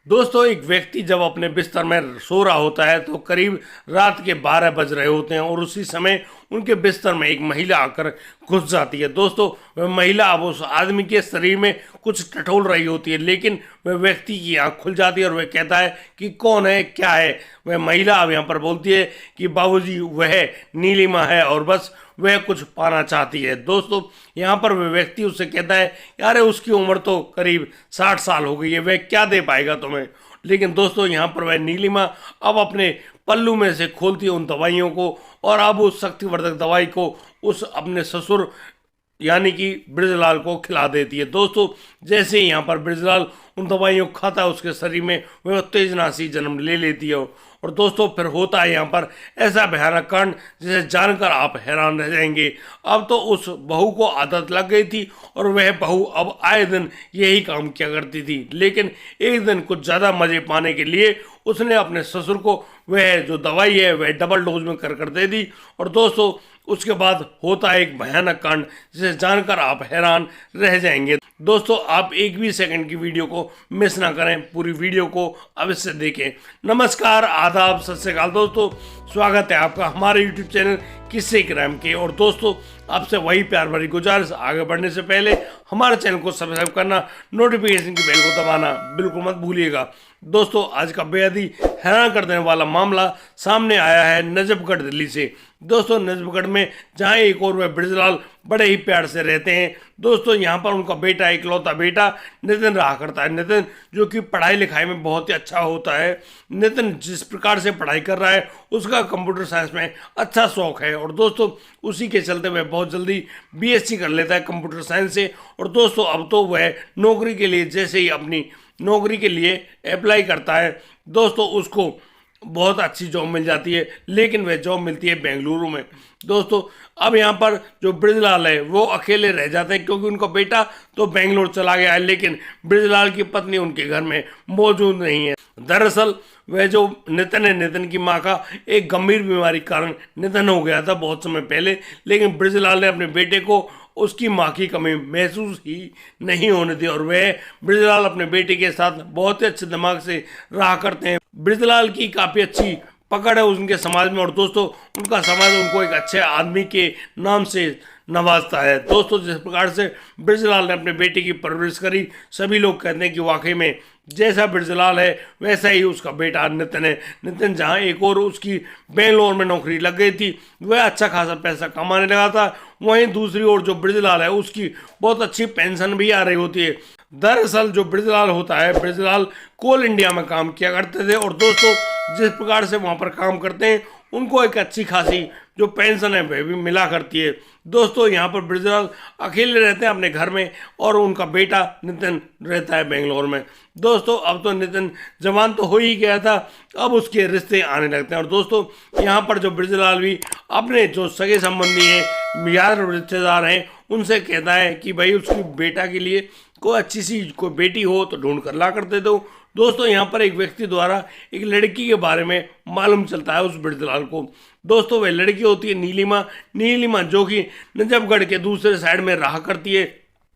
दोस्तों, एक व्यक्ति जब अपने बिस्तर में सो रहा होता है तो करीब रात के 12 बज रहे होते हैं और उसी समय उनके बिस्तर में एक महिला आकर घुस जाती है। दोस्तों, वह महिला अब उस आदमी के शरीर में कुछ टटोल रही होती है, लेकिन वह व्यक्ति की आंख खुल जाती है और वह कहता है कि कौन है, क्या है। वह महिला अब यहाँ पर बोलती है कि बाबूजी, वह नीलिमा है और बस वह कुछ पाना चाहती है। दोस्तों, यहाँ पर वह व्यक्ति उससे कहता है, यार उसकी उम्र तो करीब 60 साल हो गई है, वह क्या दे पाएगा तुम्हें। लेकिन दोस्तों, यहाँ पर वह नीलिमा अब अपने पल्लू में से खोलती है उन दवाइयों को और अब उस शक्तिवर्धक दवाई को उस अपने ससुर यानी कि ब्रजलाल को खिला देती है। दोस्तों, जैसे ही यहाँ पर ब्रजलाल उन दवाइयों को खाता है, उसके शरीर में वह उत्तेजना सी जन्म ले लेती है। और दोस्तों, फिर होता है यहाँ पर ऐसा भयानक कांड जिसे जानकर आप हैरान रह जाएंगे। अब तो उस बहू को आदत लग गई थी और वह बहू अब आए दिन यही काम किया करती थी, लेकिन एक दिन कुछ ज़्यादा मज़े पाने के लिए उसने अपने ससुर को वह जो दवाई है वह डबल डोज में कर दे दी। और दोस्तों, उसके बाद होता है एक भयानक कांड जिसे जानकर आप हैरान रह जाएंगे। दोस्तों, आप एक भी सेकंड की वीडियो को मिस ना करें, पूरी वीडियो को अवश्य देखें। नमस्कार, आदाब, सत श्री अकाल दोस्तों, स्वागत है आपका हमारे यूट्यूब चैनल किस्से क्राइम के। और दोस्तों, आपसे वही प्यार भरी गुजारिश, आगे बढ़ने से पहले हमारे चैनल को सब्सक्राइब करना, नोटिफिकेशन की बेल को दबाना बिल्कुल मत भूलिएगा। दोस्तों, आज का बेहद ही हैरान कर देने वाला मामला सामने आया है नजफगढ़ दिल्ली से। दोस्तों, नजफगढ़ में जहां एक और वह ब्रजलाल बड़े ही प्यार से रहते हैं। दोस्तों, यहाँ पर उनका बेटा, इकलौता बेटा नितिन रहा करता है। नितिन जो कि पढ़ाई लिखाई में बहुत ही अच्छा होता है। नितिन जिस प्रकार से पढ़ाई कर रहा है उसका कंप्यूटर साइंस में अच्छा शौक है और दोस्तों उसी के चलते वह बहुत जल्दी बीएससी कर लेता है कंप्यूटर साइंस से। और दोस्तों, अब तो वह नौकरी के लिए जैसे ही अपनी नौकरी के लिए अप्लाई करता है, दोस्तों उसको बहुत अच्छी जॉब मिल जाती है, लेकिन वह जॉब मिलती है बेंगलुरु में। दोस्तों, अब यहाँ पर जो ब्रजलाल है वो अकेले रह जाते हैं क्योंकि उनका बेटा तो बेंगलोर चला गया है, लेकिन ब्रजलाल की पत्नी उनके घर में मौजूद नहीं है। दरअसल वह जो नितिन है, नितिन की माँ का एक गंभीर बीमारी के कारण निधन हो गया था बहुत समय पहले, लेकिन ब्रजलाल ने अपने बेटे को उसकी माँ की कमी महसूस ही नहीं होने दी और वह ब्रजलाल अपने बेटे के साथ बहुत ही अच्छे दिमाग से रहा करते हैं। ब्रजलाल की काफ़ी अच्छी पकड़ है उनके समाज में और दोस्तों उनका समाज उनको एक अच्छे आदमी के नाम से नवाजता है। दोस्तों, जिस प्रकार से ब्रजलाल ने अपने बेटे की परवरिश करी, सभी लोग कहते हैं कि वाकई में जैसा ब्रजलाल है वैसा ही उसका बेटा नितिन है। नितिन जहाँ एक और उसकी बेंगलोर में नौकरी लग गई थी, वह अच्छा खासा पैसा कमाने लगा था, वहीं दूसरी ओर जो ब्रजलाल है उसकी बहुत अच्छी पेंशन भी आ रही होती है। दरअसल जो ब्रजलाल होता है, ब्रजलाल कोल इंडिया में काम किया करते थे और दोस्तों जिस प्रकार से वहाँ पर काम करते हैं उनको एक अच्छी खासी जो पेंशन है वह भी मिला करती है। दोस्तों, यहाँ पर ब्रजलाल अकेले रहते हैं अपने घर में और उनका बेटा नितिन रहता है बेंगलोर में। दोस्तों, अब तो नितिन जवान तो हो ही गया था, अब उसके रिश्ते आने लगते हैं और दोस्तों यहाँ पर जो ब्रजलाल भी अपने जो सगे संबंधी हैं, यार रिश्तेदार हैं, उनसे कहता है कि भाई उसकी बेटा के लिए कोई अच्छी सी कोई बेटी हो तो ढूंढ कर ला कर दे दो। दोस्तों, यहाँ पर एक व्यक्ति द्वारा एक लड़की के बारे में मालूम चलता है उस ब्रजलाल को। दोस्तों, वह लड़की होती है नीलिमा। नीलिमा जो कि नजफगढ़ के दूसरे साइड में रहा करती है।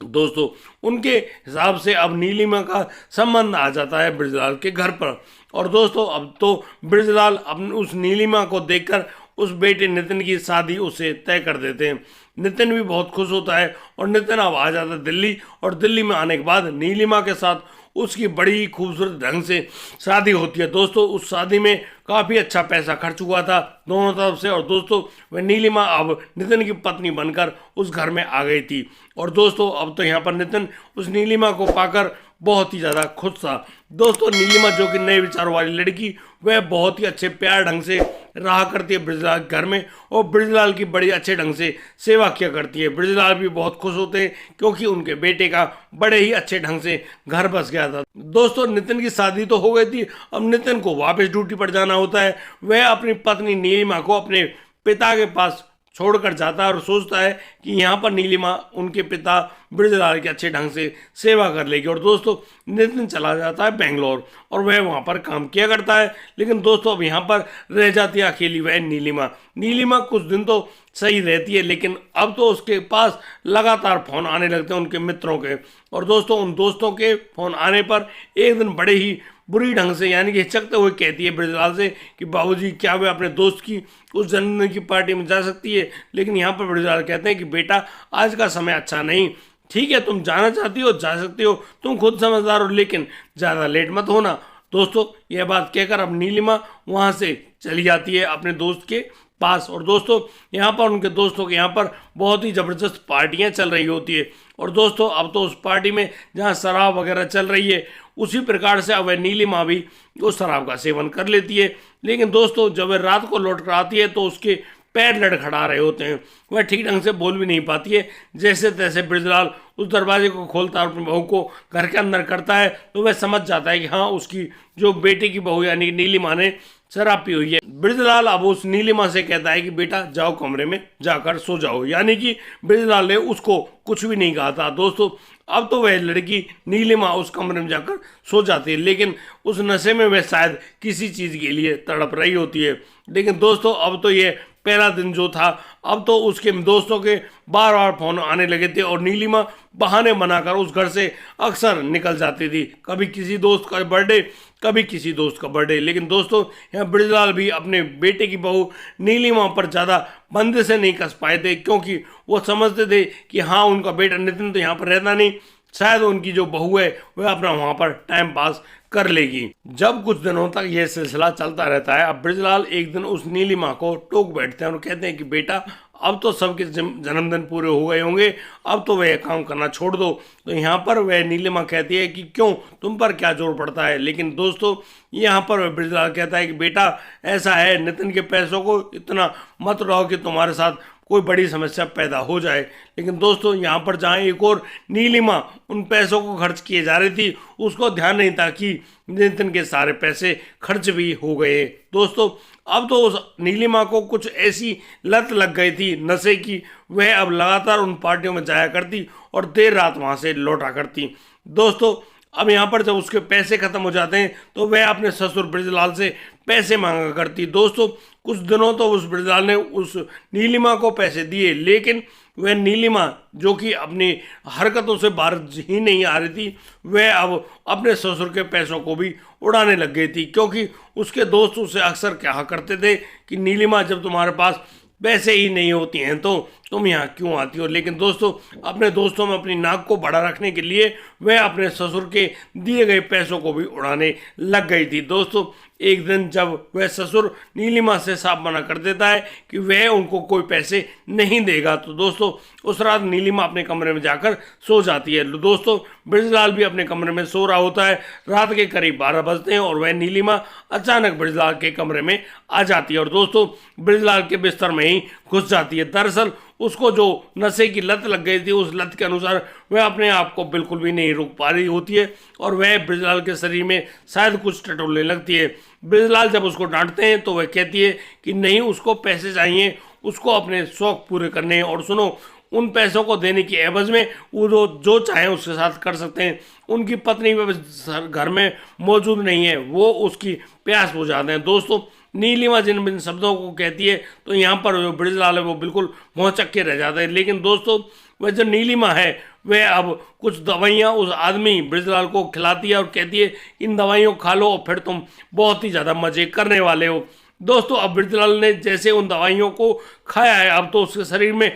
दोस्तों, उनके हिसाब से अब नीलिमा का संबंध आ जाता है ब्रजलाल के घर पर और दोस्तों अब तो ब्रजलाल अपने उस नीलिमा को देखकर उस बेटे नितिन की शादी उसे तय कर देते हैं। नितिन भी बहुत खुश होता है और नितिन अब आ जाता है दिल्ली और दिल्ली में आने के बाद नीलिमा के साथ उसकी बड़ी खूबसूरत ढंग से शादी होती है। दोस्तों, उस शादी में काफ़ी अच्छा पैसा खर्च हुआ था दोनों तरफ से और दोस्तों वह नीलिमा अब नितिन की पत्नी बनकर उस घर में आ गई थी। और दोस्तों, अब तो यहाँ पर नितिन उस नीलिमा को पाकर बहुत ही ज़्यादा खुश था। दोस्तों, नीलिमा जो कि नए विचारों वाली लड़की, वह बहुत ही अच्छे प्यार ढंग से रहा करती है ब्रजलाल के घर में और ब्रजलाल की बड़ी अच्छे ढंग से सेवा किया करती है। ब्रजलाल भी बहुत खुश होते हैं क्योंकि उनके बेटे का बड़े ही अच्छे ढंग से घर बस गया था। दोस्तों, नितिन की शादी तो हो गई थी, अब नितिन को वापस ड्यूटी पर जाना होता है। वह अपनी पत्नी नीलिमा को अपने पिता के पास छोड़कर जाता है और सोचता है कि यहाँ पर नीलिमा उनके पिता ब्रजलाल के अच्छे ढंग से सेवा कर लेगी। और दोस्तों, नितिन चला जाता है बेंगलोर और वह वहाँ पर काम किया करता है, लेकिन दोस्तों अब यहाँ पर रह जाती है अकेली वह नीलिमा। नीलिमा कुछ दिन तो सही रहती है, लेकिन अब तो उसके पास लगातार फोन आने लगते हैं उनके मित्रों के। और दोस्तों उन दोस्तों के फोन आने पर एक दिन बड़े ही बुरी ढंग से यानी कि हिचकते हुए कहती है ब्रजलाल से कि बाबूजी क्या वे अपने दोस्त की उस जन्मदिन की पार्टी में जा सकती है। लेकिन यहाँ पर ब्रजलाल कहते हैं कि बेटा आज का समय अच्छा नहीं, ठीक है तुम जाना चाहती हो जा सकती हो, तुम खुद समझदार हो, लेकिन ज़्यादा लेट मत होना। दोस्तों यह बात कहकर अब नीलिमा वहाँ से चली जाती है अपने दोस्त के पास। और दोस्तों यहाँ पर उनके दोस्तों के यहाँ पर बहुत ही ज़बरदस्त पार्टियाँ चल रही होती है। और दोस्तों अब तो उस पार्टी में जहाँ शराब वगैरह चल रही है उसी प्रकार से अब वह नीलिमा भी उस शराब का सेवन कर लेती है। लेकिन दोस्तों जब वह रात को लौट कर आती है तो उसके पैर लड़खड़ा रहे होते हैं, वह ठीक ढंग से बोल भी नहीं पाती है। जैसे तैसे ब्रजलाल उस दरवाजे को खोलता और अपनी बहू को घर के अंदर करता है तो वह समझ जाता है कि हाँ उसकी जो बेटे की बहू यानी नीलिमा ने शराब पी हुई है। ब्रजलाल अब उस नीलिमा से कहता है कि बेटा जाओ कमरे में जाकर सो जाओ, यानी कि ब्रजलाल ने उसको कुछ भी नहीं कहा था। दोस्तों अब तो वह लड़की नीलिमा उस कमरे में जाकर सो जाती है, लेकिन उस नशे में वह शायद किसी चीज़ के लिए तड़प रही होती है। लेकिन दोस्तों अब तो ये पहला दिन जो था, अब तो उसके दोस्तों के बार बार फोन आने लगे थे और नीलिमा बहाने बनाकर उस घर से अक्सर निकल जाती थी, कभी किसी दोस्त का बर्थडे कभी किसी दोस्त का बर्थडे। लेकिन दोस्तों यहाँ ब्रजलाल भी अपने बेटे की बहू नीलिमा पर ज़्यादा बंदे से नहीं कस पाए थे, क्योंकि वो समझते थे कि हाँ उनका बेटा नितिन तो यहाँ पर रहता नहीं, शायद उनकी जो बहू है वह अपना वहाँ पर टाइम पास कर लेगी। जब कुछ दिनों तक यह सिलसिला चलता रहता है, अब ब्रजलाल एक दिन उस नीलिमा को टोक बैठते हैं और कहते हैं कि बेटा अब तो सबके जन्मदिन पूरे हो गए होंगे, अब तो वह काम करना छोड़ दो। तो यहाँ पर वह नीलिमा कहती है कि क्यों तुम पर क्या जोर पड़ता है। लेकिन दोस्तों यहाँ पर वह ब्रजलाल कहता है कि बेटा ऐसा है, नितिन के पैसों को इतना मत उड़ाओ कि तुम्हारे साथ कोई बड़ी समस्या पैदा हो जाए। लेकिन दोस्तों यहाँ पर जहाँ एक और नीलिमा उन पैसों को खर्च किए जा रही थी उसको ध्यान नहीं था कि नितिन के सारे पैसे खर्च भी हो गए। दोस्तों अब तो उस नीलिमा को कुछ ऐसी लत लग गई थी नशे की, वह अब लगातार उन पार्टियों में जाया करती और देर रात वहाँ से लौटा करती। दोस्तों अब यहाँ पर जब उसके पैसे खत्म हो जाते हैं तो वह अपने ससुर ब्रजलाल से पैसे मांगा करती। दोस्तों कुछ दिनों तो उस ब्रजलाल ने उस नीलिमा को पैसे दिए, लेकिन वह नीलिमा जो कि अपनी हरकतों से बाहर ही नहीं आ रही थी, वह अब अपने ससुर के पैसों को भी उड़ाने लग गई थी, क्योंकि उसके दोस्त उससे अक्सर कहा करते थे कि नीलिमा जब तुम्हारे पास पैसे ही नहीं होती हैं तो तुम यहाँ क्यों आती हो। लेकिन दोस्तों अपने दोस्तों में अपनी नाक को बड़ा रखने के लिए वह अपने ससुर के दिए गए पैसों को भी उड़ाने लग गई थी। दोस्तों एक दिन जब वह ससुर नीलिमा से साफ मना कर देता है कि वह उनको कोई पैसे नहीं देगा, तो दोस्तों उस रात नीलिमा अपने कमरे में जाकर सो जाती है। दोस्तों ब्रजलाल भी अपने कमरे में सो रहा होता है, रात के करीब 12 बजते हैं और वह नीलिमा अचानक ब्रजलाल के कमरे में आ जाती है और दोस्तों ब्रजलाल के बिस्तर में ही घुस जाती है। दरअसल उसको जो नशे की लत लग गई थी उस लत के अनुसार वह अपने आप को बिल्कुल भी नहीं रोक पा रही होती है और वह ब्रजलाल के शरीर में शायद कुछ टटोलने लगती है। ब्रजलाल जब उसको डांटते हैं तो वह कहती है कि नहीं उसको पैसे चाहिए, उसको अपने शौक पूरे करने हैं और सुनो उन पैसों को देने की एवज में वो जो चाहे उसके साथ कर सकते हैं। उनकी पत्नी घर में मौजूद नहीं है, वो उसकी प्यास बुझाते हैं। दोस्तों नीलिमा जिन शब्दों को कहती है तो यहाँ पर जो ब्रजलाल है वो बिल्कुल भौचक्के रह जाते हैं। लेकिन दोस्तों वह जो नीलिमा है वह अब कुछ दवाइयाँ उस आदमी ब्रजलाल को खिलाती है और कहती है इन दवाइयों खा लो और फिर तुम बहुत ही ज़्यादा मज़े करने वाले हो। दोस्तों अब ब्रजलाल ने जैसे उन दवाइयों को खाया है अब तो उसके शरीर में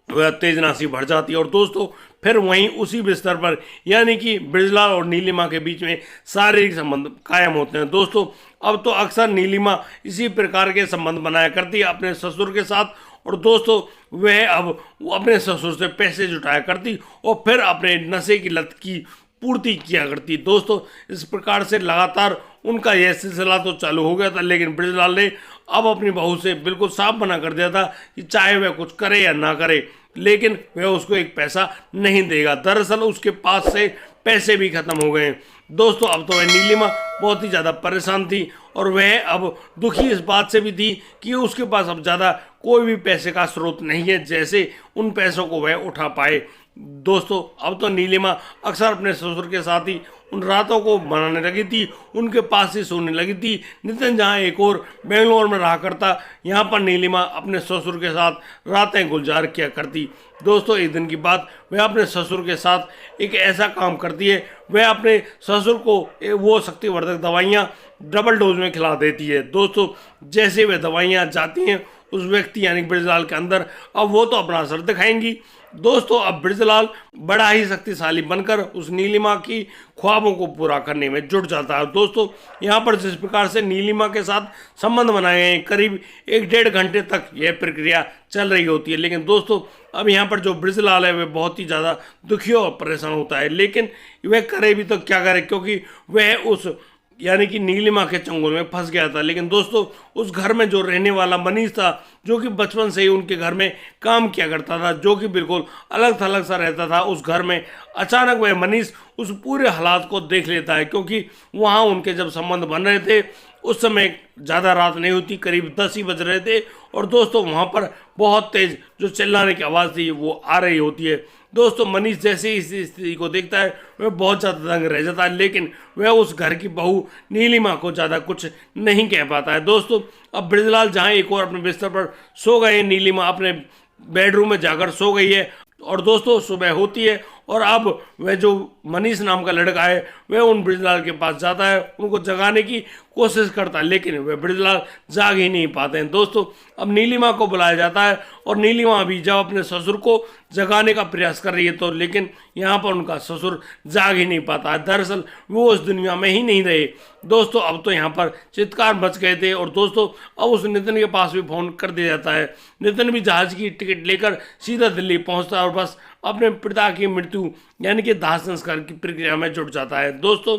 वह तेजनासी बढ़ जाती है और दोस्तों फिर वहीं उसी बिस्तर पर यानी कि ब्रजलाल और नीलिमा के बीच में शारीरिक संबंध कायम होते हैं। दोस्तों अब तो अक्सर नीलिमा इसी प्रकार के संबंध बनाया करती है अपने ससुर के साथ और दोस्तों वह अब अपने ससुर से पैसे जुटाया करती और फिर अपने नशे की लत की पूर्ति किया करती। दोस्तों इस प्रकार से लगातार उनका यह सिलसिला तो चालू हो गया था, लेकिन ब्रजलाल ने अब अपनी बहू से बिल्कुल साफ मना कर दिया था कि चाहे वह कुछ करे या ना करे, लेकिन वह उसको एक पैसा नहीं देगा। दरअसल उसके पास से पैसे भी खत्म हो गए। दोस्तों अब तो वह नीलिमा बहुत ही ज़्यादा परेशान थी और वह अब दुखी इस बात से भी थी कि उसके पास अब ज़्यादा कोई भी पैसे का स्रोत नहीं है जैसे उन पैसों को वह उठा पाए। दोस्तों अब तो नीलिमा अक्सर अपने ससुर के साथ ही उन रातों को बनाने लगी थी, उनके पास ही सोने लगी थी। नितिन जहाँ एक और बेंगलोर में रहा करता, यहाँ पर नीलिमा अपने ससुर के साथ रातें गुजार किया करती। दोस्तों एक दिन की बात, वह अपने ससुर के साथ एक ऐसा काम करती है, वह अपने ससुर को वो शक्तिवर्धक दवाइयाँ डबल डोज में खिला देती है। दोस्तों जैसे वे दवाइयाँ जाती हैं उस व्यक्ति यानी ब्रजलाल के अंदर, अब वो तो अपना असर दिखाएंगी। दोस्तों अब ब्रजलाल बड़ा ही शक्तिशाली बनकर उस नीलिमा की ख्वाबों को पूरा करने में जुट जाता है। दोस्तों यहाँ पर जिस प्रकार से नीलिमा के साथ संबंध बनाए गए हैं, करीब 1-1.5 घंटे तक यह प्रक्रिया चल रही होती है। लेकिन दोस्तों अब यहाँ पर जो ब्रजलाल है वह बहुत ही ज़्यादा दुखी और परेशान होता है, लेकिन वह करे भी तो क्या करे, क्योंकि वह उस यानी कि नीलिमा के चंगुल में फंस गया था। लेकिन दोस्तों उस घर में जो रहने वाला मनीष था, जो कि बचपन से ही उनके घर में काम किया करता था, जो कि बिल्कुल अलग थलग सा रहता था उस घर में, अचानक वह मनीष उस पूरे हालात को देख लेता है। क्योंकि वहाँ उनके जब संबंध बन रहे थे उस समय ज़्यादा रात नहीं होती, करीब 10 ही बज रहे थे, और दोस्तों वहाँ पर बहुत तेज जो चिल्लाने की आवाज़ थी वो आ रही होती है। दोस्तों मनीष जैसे ही इस स्थिति को देखता है वह बहुत ज़्यादा दंग रह जाता है, लेकिन वह उस घर की बहू नीलिमा को ज़्यादा कुछ नहीं कह पाता है। दोस्तों अब ब्रजलाल जहाँ एक और अपने बिस्तर पर सो गए, नीलिमा अपने बेडरूम में जाकर सो गई है, और दोस्तों सुबह होती है और अब वह जो मनीष नाम का लड़का है वह उन ब्रजलाल के पास जाता है, उनको जगाने की कोशिश करता है, लेकिन वह ब्रजलाल जाग ही नहीं पाते हैं। दोस्तों अब नीलिमा को बुलाया जाता है और नीलिमा भी जब अपने ससुर को जगाने का प्रयास कर रही है तो लेकिन यहाँ पर उनका ससुर जाग ही नहीं पाता है। दरअसल वो उस दुनिया में ही नहीं रहे। दोस्तों अब तो यहाँ पर चित्कार मच गए थे, और दोस्तों अब उस नितिन के पास भी फ़ोन कर दिया जाता है। नितिन भी जहाज़ की टिकट लेकर सीधा दिल्ली पहुँचता है और बस अपने पिता की मृत्यु यानी कि दाह संस्कार की प्रक्रिया में जुट जाता है। दोस्तों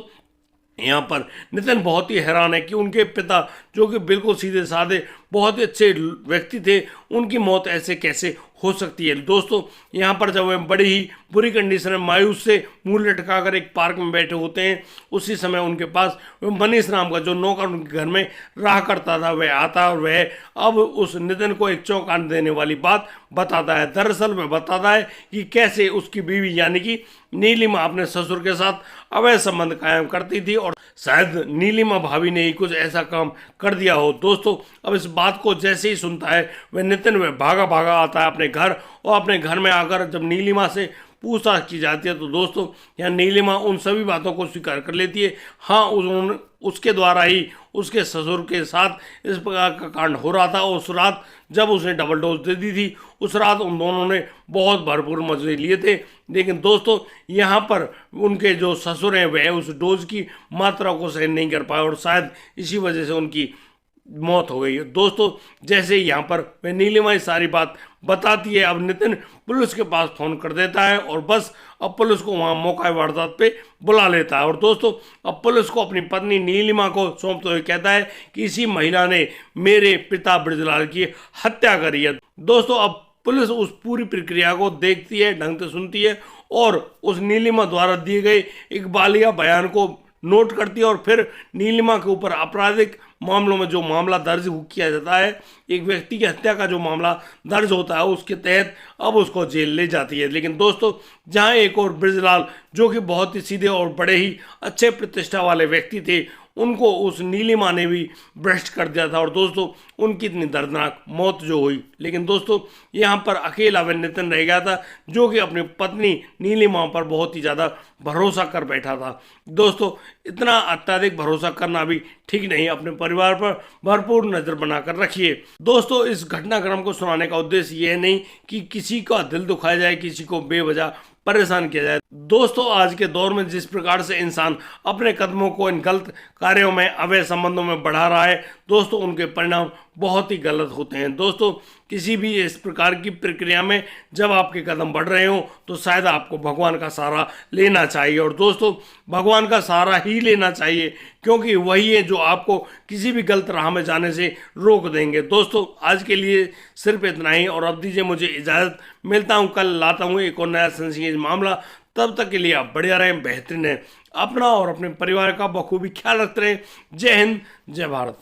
यहाँ पर नितिन बहुत ही हैरान है कि उनके पिता जो कि बिल्कुल सीधे साधे बहुत ही अच्छे व्यक्ति थे, उनकी मौत ऐसे कैसे हो सकती है। दोस्तों यहाँ पर जब वे बड़ी ही बुरी कंडीशन में मायूस से मुंह लटकाकर एक पार्क में बैठे होते हैं, उसी समय उनके पास मनीष नाम का जो नौकर उनके घर में रहा करता था वह आता है, और वह अब उस नितिन को एक चौंकाने देने वाली बात बताता है। दरअसल वह बताता है कि कैसे उसकी बीवी यानी कि नीलिमा अपने ससुर के साथ अवैध संबंध कायम करती थी, और शायद नीलिमा भाभी ने ही कुछ ऐसा काम कर दिया हो। दोस्तों अब इस बात को जैसे ही सुनता है वह नितिन वह भागा भागा आता है अपने घर, और अपने घर में आकर जब नीलिमा से पूछताछ की जाती है तो दोस्तों यहाँ नीलिमा उन सभी बातों को स्वीकार कर लेती है। हाँ उन्होंने उसके द्वारा ही उसके ससुर के साथ इस प्रकार का कांड हो रहा था, और उस रात जब उसने डबल डोज दे दी थी उस रात उन दोनों ने बहुत भरपूर मजे लिए थे। लेकिन दोस्तों यहाँ पर उनके जो ससुर हैं वह उस डोज की मात्रा को सहन नहीं कर पाए, और शायद इसी वजह से उनकी मौत हो गई है। दोस्तों जैसे यहाँ पर वह नीलिमा सारी बात बताती है, अब नितिन पुलिस के पास फ़ोन कर देता है और बस अब पुलिस को वहाँ मौका वारदात पे बुला लेता है। और दोस्तों अब पुलिस को अपनी पत्नी नीलिमा को सौंपते हुए कहता है कि इसी महिला ने मेरे पिता ब्रजलाल की हत्या करी है। दोस्तों अब पुलिस उस पूरी प्रक्रिया को देखती है, ढंग से सुनती है, और उस नीलिमा द्वारा दिए गए इकबालिया बयान को नोट करती है, और फिर नीलिमा के ऊपर आपराधिक मामलों में जो मामला दर्ज किया जाता है, एक व्यक्ति की हत्या का जो मामला दर्ज होता है उसके तहत अब उसको जेल ले जाती है। लेकिन दोस्तों जहां एक और ब्रजलाल जो कि बहुत ही सीधे और बड़े ही अच्छे प्रतिष्ठा वाले व्यक्ति थे, उनको उस नीलिमा ने भी भ्रष्ट कर दिया था, और दोस्तों उनकी इतनी दर्दनाक मौत जो हुई। लेकिन दोस्तों यहाँ पर अकेला वह नितिन रह गया था जो कि अपनी पत्नी नीलिमा पर बहुत ही ज़्यादा भरोसा कर बैठा था। दोस्तों इतना अत्यधिक भरोसा करना भी ठीक नहीं, अपने परिवार पर भरपूर नज़र बनाकर रखिए। दोस्तों इस घटनाक्रम को सुनाने का उद्देश्य यह नहीं कि किसी का दिल दुखाया जाए, किसी को बेवजह परेशान किया जाए। दोस्तों आज के दौर में जिस प्रकार से इंसान अपने कदमों को इन गलत कार्यों में, अवैध संबंधों में बढ़ा रहा है, दोस्तों उनके परिणाम बहुत ही गलत होते हैं। दोस्तों किसी भी इस प्रकार की प्रक्रिया में जब आपके कदम बढ़ रहे हो तो शायद आपको भगवान का सहारा लेना चाहिए, और दोस्तों भगवान का सहारा ही लेना चाहिए, क्योंकि वही है जो आपको किसी भी गलत राह में जाने से रोक देंगे। दोस्तों आज के लिए सिर्फ इतना ही, और अब दीजिए मुझे इजाज़त। मिलता हूँ कल, लाता हूँ एक और नया सनसनीखेज मामला। तब तक के लिए आप बढ़िया रहें, बेहतरीन रहें, अपना और अपने परिवार का बखूबी ख्याल रखते रहें। जय हिंद, जय भारत।